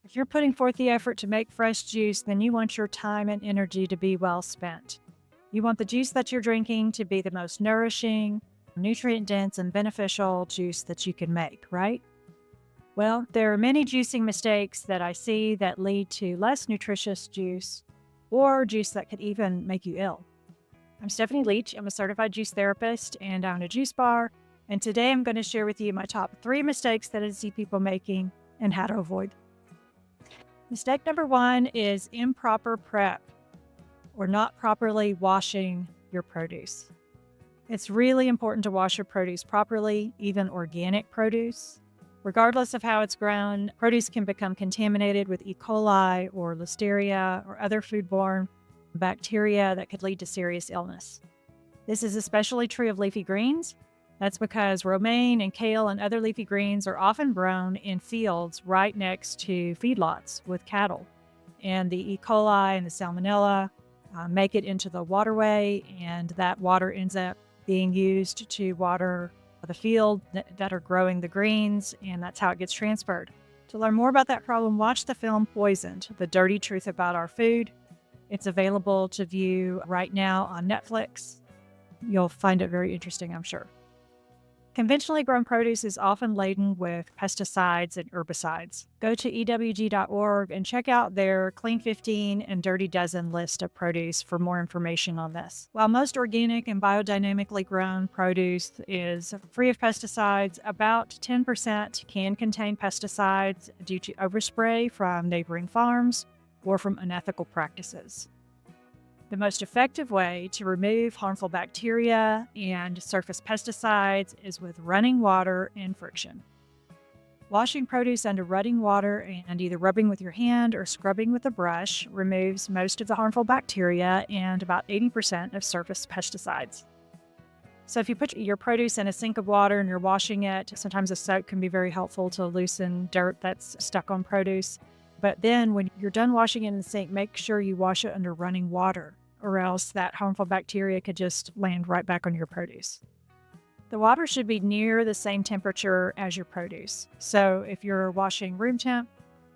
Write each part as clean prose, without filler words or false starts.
If you're putting forth the effort to make fresh juice, then you want your time and energy to be well spent. You want the juice that you're drinking to be the most nourishing, nutrient dense, and beneficial juice that you can make, right? Well, there are many juicing mistakes that I see that lead to less nutritious juice or juice that could even make you ill. I'm Stephanie Leach. I'm a certified juice therapist and I own a juice bar. And today I'm going to share with you my top 3 mistakes that I see people making and how to avoid. Mistake number 1 is improper prep or not properly washing your produce. It's really important to wash your produce properly, even organic produce. Regardless of how it's grown, produce can become contaminated with E. coli or listeria or other foodborne bacteria that could lead to serious illness. This is especially true of leafy greens. That's because romaine and kale and other leafy greens are often grown in fields right next to feedlots with cattle. And the E. coli and the salmonella make it into the waterway, and that water ends up being used to water the field that are growing the greens, and that's how it gets transferred. To learn more about that problem, watch the film Poisoned, The Dirty Truth About Our Food. It's available to view right now on Netflix. You'll find it very interesting, I'm sure. Conventionally grown produce is often laden with pesticides and herbicides. Go to ewg.org and check out their Clean 15 and Dirty Dozen list of produce for more information on this. While most organic and biodynamically grown produce is free of pesticides, about 10% can contain pesticides due to overspray from neighboring farms or from unethical practices. The most effective way to remove harmful bacteria and surface pesticides is with running water and friction. Washing produce under running water and either rubbing with your hand or scrubbing with a brush removes most of the harmful bacteria and about 80% of surface pesticides. So if you put your produce in a sink of water and you're washing it, sometimes a soak can be very helpful to loosen dirt that's stuck on produce. But then when you're done washing it in the sink, make sure you wash it under running water, or else that harmful bacteria could just land right back on your produce. The water should be near the same temperature as your produce. So if you're washing room temp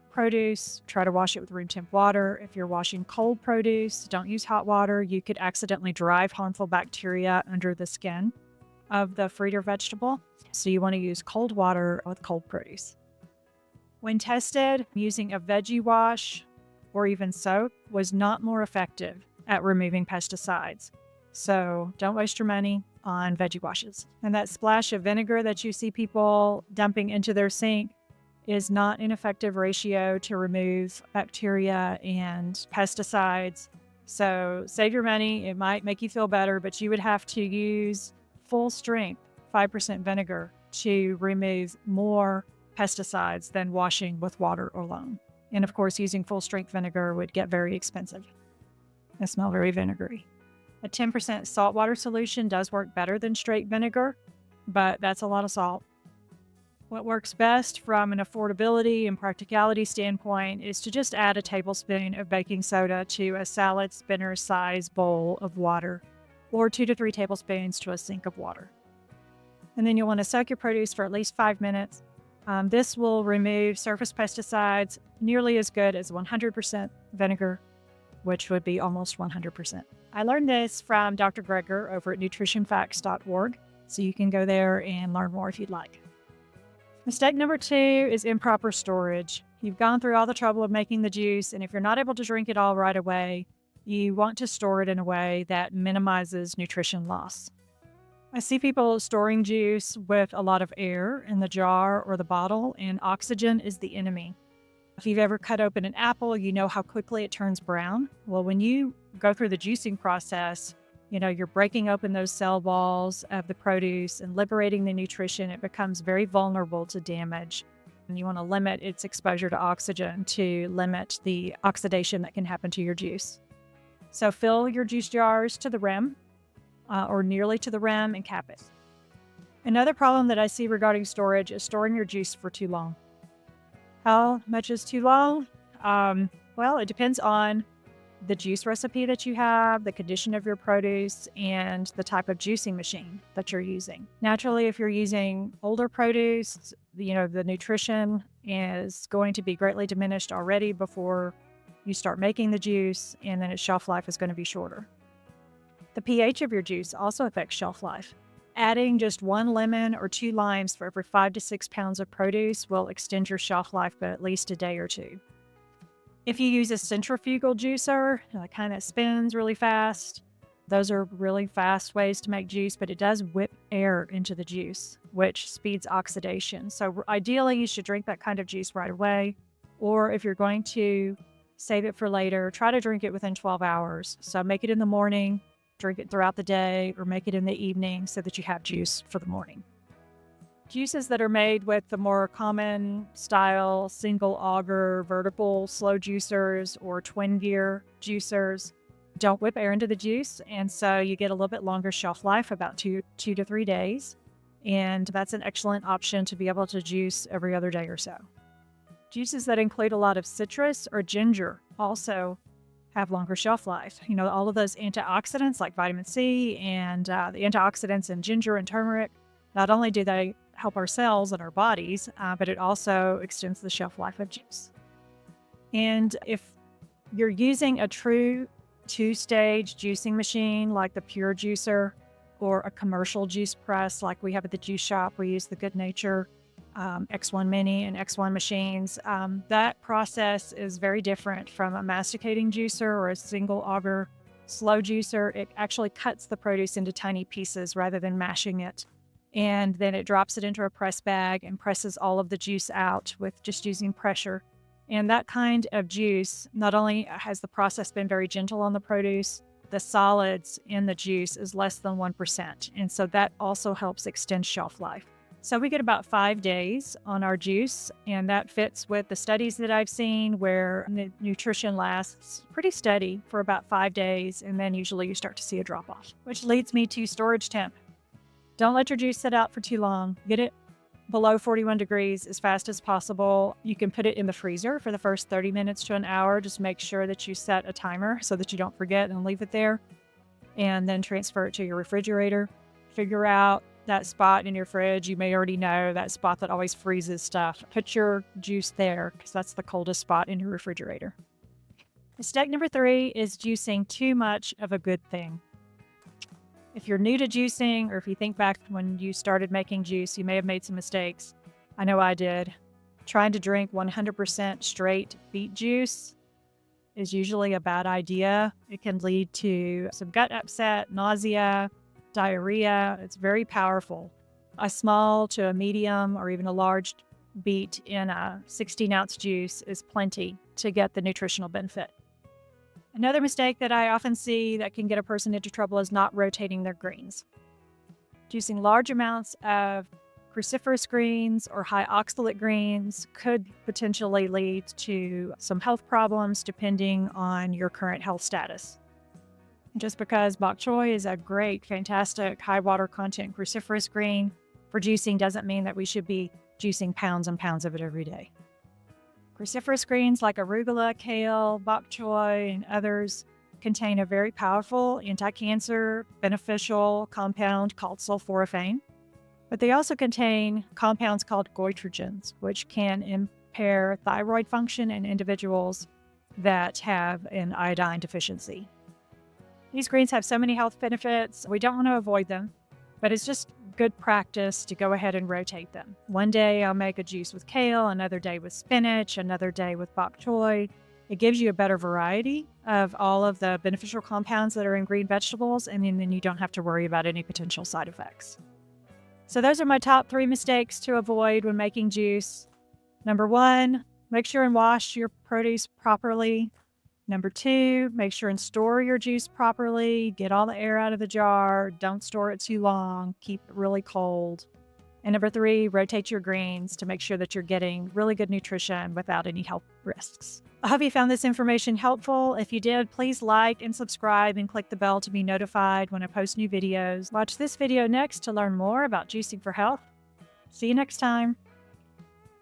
produce, try to wash it with room temp water. If you're washing cold produce, don't use hot water. You could accidentally drive harmful bacteria under the skin of the fruit or vegetable. So you want to use cold water with cold produce. When tested, using a veggie wash or even soap was not more effective at removing pesticides. So don't waste your money on veggie washes. And that splash of vinegar that you see people dumping into their sink is not an effective ratio to remove bacteria and pesticides. So save your money. It might make you feel better, but you would have to use full strength 5% vinegar to remove more pesticides than washing with water alone. And of course, using full strength vinegar would get very expensive and smell very vinegary. A 10% saltwater solution does work better than straight vinegar, but that's a lot of salt. What works best from an affordability and practicality standpoint is to just add a tablespoon of baking soda to a salad spinner size bowl of water, or 2 to 3 tablespoons to a sink of water. And then you'll want to soak your produce for at least 5 minutes. This will remove surface pesticides nearly as good as 100% vinegar, which would be almost 100%. I learned this from Dr. Greger over at nutritionfacts.org, so you can go there and learn more if you'd like. Mistake number 2 is improper storage. You've gone through all the trouble of making the juice, and if you're not able to drink it all right away, you want to store it in a way that minimizes nutrition loss. I see people storing juice with a lot of air in the jar or the bottle, and oxygen is the enemy. If you've ever cut open an apple, you know how quickly it turns brown. Well, when you go through the juicing process, you're breaking open those cell walls of the produce and liberating the nutrition. It becomes very vulnerable to damage. And you want to limit its exposure to oxygen to limit the oxidation that can happen to your juice. So fill your juice jars to the rim or nearly to the rim and cap it. Another problem that I see regarding storage is storing your juice for too long. How much is too long? Well, it depends on the juice recipe that you have, the condition of your produce, and the type of juicing machine that you're using. Naturally, if you're using older produce, the nutrition is going to be greatly diminished already before you start making the juice, and then its shelf life is going to be shorter. The pH of your juice also affects shelf life. Adding just 1 lemon or 2 limes for every 5 to 6 pounds of produce will extend your shelf life by at least a day or two. If you use a centrifugal juicer, the kind that spins really fast, those are really fast ways to make juice, but it does whip air into the juice, which speeds oxidation. So ideally, you should drink that kind of juice right away. Or if you're going to save it for later, try to drink it within 12 hours. So make it in the morning, drink it throughout the day, or make it in the evening so that you have juice for the morning. Juices that are made with the more common style single auger vertical slow juicers or twin gear juicers don't whip air into the juice, and so you get a little bit longer shelf life, about two to 3 days, and that's an excellent option to be able to juice every other day or so. Juices that include a lot of citrus or ginger also have longer shelf life. All of those antioxidants like vitamin C and the antioxidants in ginger and turmeric, not only do they help our cells and our bodies, but it also extends the shelf life of juice. And if you're using a true 2-stage juicing machine like the Pure Juicer or a commercial juice press like we have at the juice shop, we use the Good Nature X1 Mini and X1 machines. That process is very different from a masticating juicer or a single auger slow juicer. It actually cuts the produce into tiny pieces rather than mashing it. And then it drops it into a press bag and presses all of the juice out with just using pressure. And that kind of juice, not only has the process been very gentle on the produce, the solids in the juice is less than 1%. And so that also helps extend shelf life. So we get about 5 days on our juice, and that fits with the studies that I've seen where the nutrition lasts pretty steady for about 5 days, and then usually you start to see a drop off, which leads me to storage temp. Don't let your juice sit out for too long. Get it below 41 degrees as fast as possible. You can put it in the freezer for the first 30 minutes to an hour. Just make sure that you set a timer so that you don't forget and leave it there, and then transfer it to your refrigerator. Figure out that spot in your fridge. You may already know that spot that always freezes stuff. Put your juice there because that's the coldest spot in your refrigerator. Mistake number 3 is juicing too much of a good thing. If you're new to juicing, or if you think back when you started making juice, you may have made some mistakes. I know I did. Trying to drink 100% straight beet juice is usually a bad idea. It can lead to some gut upset, nausea, diarrhea. It's very powerful. A small to a medium or even a large beet in a 16-ounce juice is plenty to get the nutritional benefit. Another mistake that I often see that can get a person into trouble is not rotating their greens. Juicing large amounts of cruciferous greens or high oxalate greens could potentially lead to some health problems depending on your current health status. Just because bok choy is a great, fantastic, high water content cruciferous green for juicing doesn't mean that we should be juicing pounds and pounds of it every day. Cruciferous greens like arugula, kale, bok choy, and others contain a very powerful anti-cancer beneficial compound called sulforaphane, but they also contain compounds called goitrogens, which can impair thyroid function in individuals that have an iodine deficiency. These greens have so many health benefits, we don't want to avoid them, but it's just good practice to go ahead and rotate them. One day I'll make a juice with kale, another day with spinach, another day with bok choy. It gives you a better variety of all of the beneficial compounds that are in green vegetables, and then you don't have to worry about any potential side effects. So those are my top 3 mistakes to avoid when making juice. Number 1, make sure and wash your produce properly. Number 2, make sure and store your juice properly. Get all the air out of the jar. Don't store it too long. Keep it really cold. And number 3, rotate your greens to make sure that you're getting really good nutrition without any health risks. I hope you found this information helpful. If you did, please like and subscribe and click the bell to be notified when I post new videos. Watch this video next to learn more about juicing for health. See you next time.